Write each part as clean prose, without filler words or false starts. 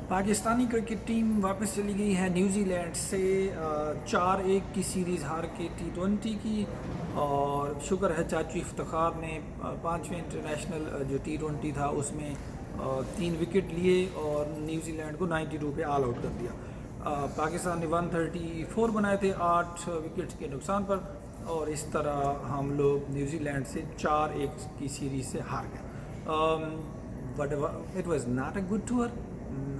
Pakistani cricket team واپس چلی گئی ہے نیوزی لینڈ سے 4-1 کی سیریز ہار کے T20 کی، اور شکر ہے چاچو افتخار نے 5ویں انٹرنیشنل جو T20 تھا اس میں 3 وکٹ لیے اور نیوزی لینڈ کو 92 پہ آل آؤٹ کر دیا۔ پاکستان نے 134 بنائے تھے 8 وکٹس کے نقصان پر، اور اس طرح ہم لوگ نیوزی لینڈ سے 4-1 کی سیریز سے ہار گئے۔ But it was not a good tour.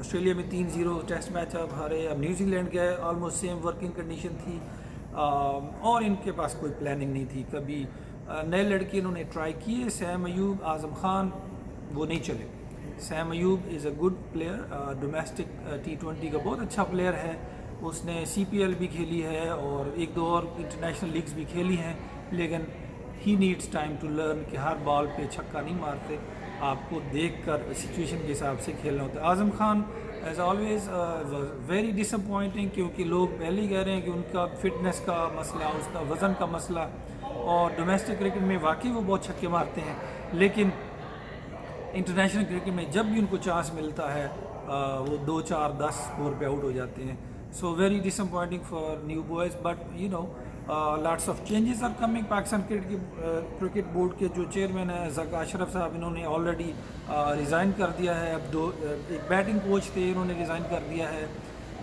Australia میں 3-0 ٹیسٹ میچ اب ہارے، اب نیوزی لینڈ گئے، آلموسٹ سیم ورکنگ کنڈیشن تھی، اور ان کے پاس کوئی پلاننگ نہیں تھی۔ کبھی نئے لڑکے انہوں نے ٹرائی کیے، سیم ایوب، اعظم خان، وہ نہیں چلے۔ Same Ayub is a good player, domestic T20 کا بہت اچھا پلیئر ہے، اس نے CPL بھی کھیلی ہے اور 1-2 اور انٹرنیشنل لیگز بھی کھیلی ہیں، لیکن he needs time to learn کہ ہر بال پہ چھکا نہیں مارتے، آپ کو دیکھ کر سچویشن کے حساب سے کھیلنا ہوتا ہے۔ Azam Khan as always very ڈس اپوائنٹنگ، کیونکہ لوگ پہلے ہی کہہ رہے ہیں کہ ان کا فٹنس کا مسئلہ، اس کا وزن کا مسئلہ، اور ڈومیسٹک کرکٹ میں واقعی وہ بہت چھکے مارتے ہیں، لیکن انٹرنیشنل کرکٹ میں جب بھی ان کو چانس ملتا ہے وہ 2-4-10 اسکور پہ آؤٹ ہو جاتے ہیں۔ So very disappointing for new boys, but you know lots of changes are coming. Pakistan cricket board کے جو چیئرمین ہیں ذکا اشرف صاحب، انہوں نے آلریڈی ریزائن کر دیا ہے۔ اب ایک بیٹنگ کوچ تھے، انہوں نے ریزائن کر دیا ہے،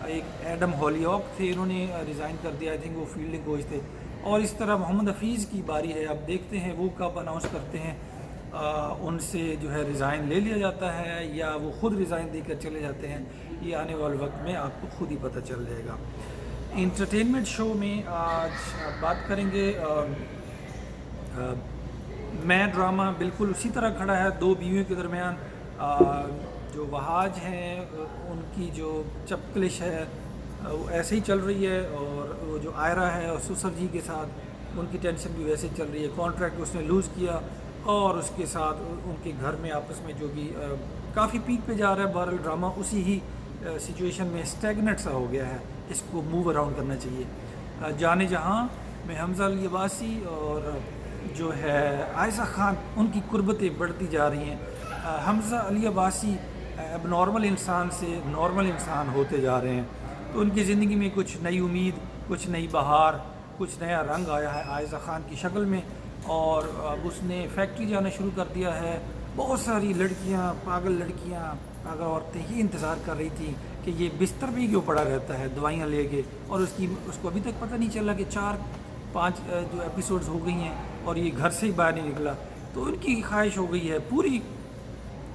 ایک ایڈم ہولی آک تھے، انہوں نے ریزائن کر دیا، آئی تھنک وہ فیلڈنگ کوچ تھے، اور اس طرح محمد حفیظ کی باری ہے۔ اب دیکھتے ہیں وہ کب اناؤنس کرتے ہیں، ان سے جو ہے ریزائن لے لیا جاتا ہے یا وہ خود ریزائن دے کر چلے جاتے ہیں، یہ آنے والے وقت میں آپ کو خود ہی پتہ چل جائے گا۔ انٹرٹینمنٹ شو میں آج بات کریں گے، میں ڈرامہ بالکل اسی طرح کھڑا ہے، 2 بیویوں کے درمیان۔ جو وہاج ہیں ان کی جو چپکلش ہے وہ ایسے ہی چل رہی ہے، اور وہ جو آئرہ ہے اور سسر جی کے ساتھ ان کی ٹینشن بھی ویسے چل رہی ہے۔ کانٹریکٹ اس نے لوز کیا، اور اس کے ساتھ ان کے گھر میں آپس میں جو بھی کافی پیک پہ جا رہا ہے۔ بہرحال ڈرامہ اسی ہی سچویشن میں اسٹیگنٹ سا ہو گیا ہے، اس کو موو اراؤنڈ کرنا چاہیے۔ جانے جہاں میں حمزہ علی عباسی اور جو ہے عائزہ خان، ان کی قربتیں بڑھتی جا رہی ہیں۔ حمزہ علی عباسی اب نارمل انسان سے نارمل انسان ہوتے جا رہے ہیں، تو ان کی زندگی میں کچھ نئی امید، کچھ نئی بہار، کچھ نیا رنگ آیا ہے عائزہ خان کی شکل میں، اور اب اس نے فیکٹری جانا شروع کر دیا ہے۔ بہت ساری لڑکیاں، پاگل عورتیں ہی انتظار کر رہی تھیں کہ یہ بستر پہ کیوں پڑا رہتا ہے دوائیاں لے کے، اور اس کو ابھی تک پتہ نہیں چلا کہ 4-5 جو ایپیسوڈز ہو گئی ہیں اور یہ گھر سے ہی باہر نہیں نکلا۔ تو ان کی خواہش ہو گئی ہے پوری،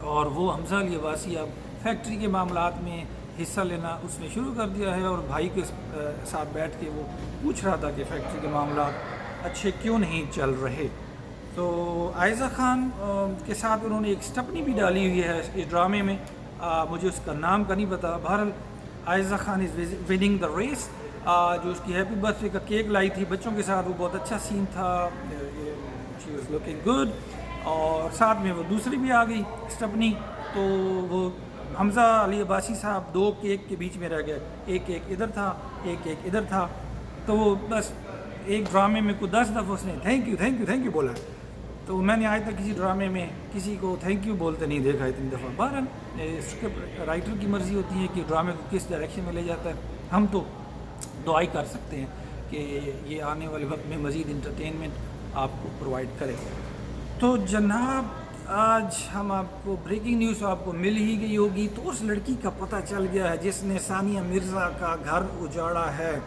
اور وہ حمزہ علی عباسی اب فیکٹری کے معاملات میں حصہ لینا اس نے شروع کر دیا ہے، اور بھائی کے ساتھ بیٹھ کے وہ پوچھ رہا تھا کہ فیکٹری کے معاملات اچھے کیوں نہیں چل رہے۔ تو عائزہ خان کے ساتھ انہوں نے ایک سٹپنی بھی ڈالی ہوئی ہے اس ڈرامے میں، مجھے اس کا نام کا نہیں پتا۔ بہرحال عائزہ خان از وننگ دا ریس۔ جو اس کی ہیپی برتھ ڈے کا کیک لائی تھی بچوں کے ساتھ، وہ بہت اچھا سین تھا، شی واز لوکنگ گڈ، اور ساتھ میں وہ دوسری بھی آ گئی سٹپنی، تو وہ حمزہ علی عباسی صاحب 2 کیک کے بیچ میں رہ گئے، ایک کیک ادھر تھا، ایک کیک ادھر تھا، تو وہ بس ایک ڈرامے میں کوئی 10 دفعہ اس نے تھینک یو بولا، تو میں نے آج تک کسی ڈرامے میں کسی کو تھینک یو بولتے نہیں دیکھا اتنی دفعہ۔ بہرحال اسکرپٹ رائٹر کی مرضی ہوتی ہے کہ ڈرامے کو کس ڈائریکشن میں لے جاتا ہے، ہم تو دعائی کر سکتے ہیں کہ یہ آنے والے وقت میں مزید انٹرٹینمنٹ آپ کو پرووائڈ کرے۔ تو جناب آج ہم آپ کو بریکنگ نیوز آپ کو مل ہی گئی ہوگی، تو اس لڑکی کا پتہ چل گیا ہے جس نے ثانیہ مرزا کا گھر اجاڑا ہے،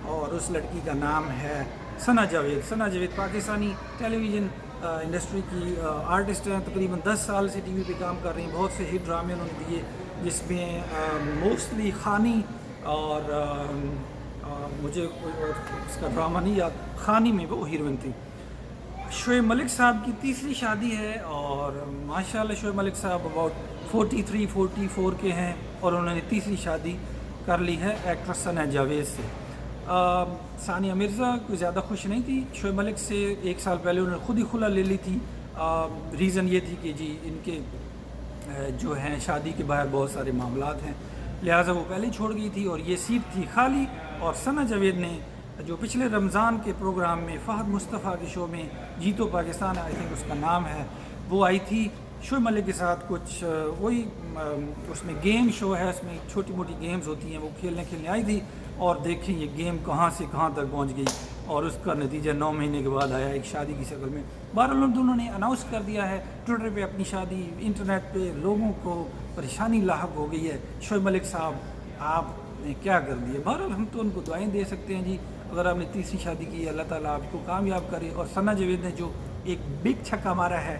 اور اس لڑکی کا نام ہے ثنا جاوید۔ ثنا جاوید پاکستانی ٹیلی ویژن انڈسٹری کی آرٹسٹ ہیں، تقریباً 10 سال سے TV پہ کام کر رہی ہیں، بہت سے ہٹ ڈرامے انہوں نے دیے، جس میں موسٹلی خانی اور مجھے اس کا ڈرامہ نہیں یاد، خانی میں وہ ہیروئن تھی۔ شعیب ملک صاحب کی تیسری شادی ہے، اور ماشاءاللہ شعیب ملک صاحب اباؤٹ 43-44 کے ہیں، اور انہوں نے تیسری شادی کر لی ہے ایکٹریس ثنا جاوید سے۔ ثانیہ مرزا کوئی زیادہ خوش نہیں تھی شعیب ملک سے، 1 سال پہلے انہوں نے خود ہی خلا لے لی تھی۔ ریزن یہ تھی کہ جی ان کے جو ہیں شادی کے باہر بہت سارے معاملات ہیں، لہٰذا وہ پہلے چھوڑ گئی تھی، اور یہ سیٹ تھی خالی۔ اور ثنا جاوید نے جو پچھلے رمضان کے پروگرام میں فہد مصطفیٰ کے شو میں جیتو پاکستان، آئی تھنک اس کا نام ہے، وہ آئی تھی شعیب ملک کے ساتھ کچھ وہی اس میں گیم شو ہے، اس میں چھوٹی موٹی گیمز ہوتی ہیں، وہ کھیلنے آئی تھی، اور دیکھیں یہ گیم کہاں سے کہاں تک پہنچ گئی، اور اس کا نتیجہ 9 مہینے کے بعد آیا ایک شادی کی شکل میں۔ بہرحال ان دونوں نے اناؤنس کر دیا ہے ٹویٹر پہ اپنی شادی، انٹرنیٹ پہ لوگوں کو پریشانی لاحق ہو گئی ہے، شعیب ملک صاحب آپ نے کیا کر دیا۔ بہرحال ہم تو ان کو دعائیں دے سکتے ہیں جی، اگر آپ نے تیسری شادی کی ہے اللہ تعالیٰ آپ کو کامیاب کرے۔ اور ثنا جاوید نے جو ایک بگ چھکا مارا ہے،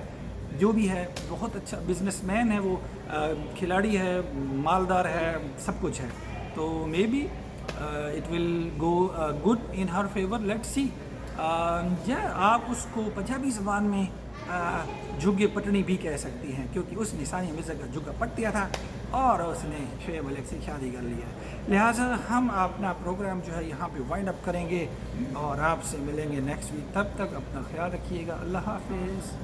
جو بھی ہے بہت اچھا بزنس مین ہے، وہ کھلاڑی ہے، مالدار ہے، سب کچھ ہے، تو may be it will go good in her favour, let see. آپ اس کو پنجابی زبان میں جھگے پٹنی بھی کہہ سکتی ہیں، کیونکہ اس نے ثانیہ مرزا کا جھگا پٹ دیا تھا اور اس نے شعیب ملک سے شادی کر لیا۔ لہٰذا ہم اپنا پروگرام جو ہے یہاں پہ وائنڈ اپ کریں گے اور آپ سے ملیں گے نیکسٹ ویک، تب تک اپنا خیال رکھیے گا، اللہ حافظ۔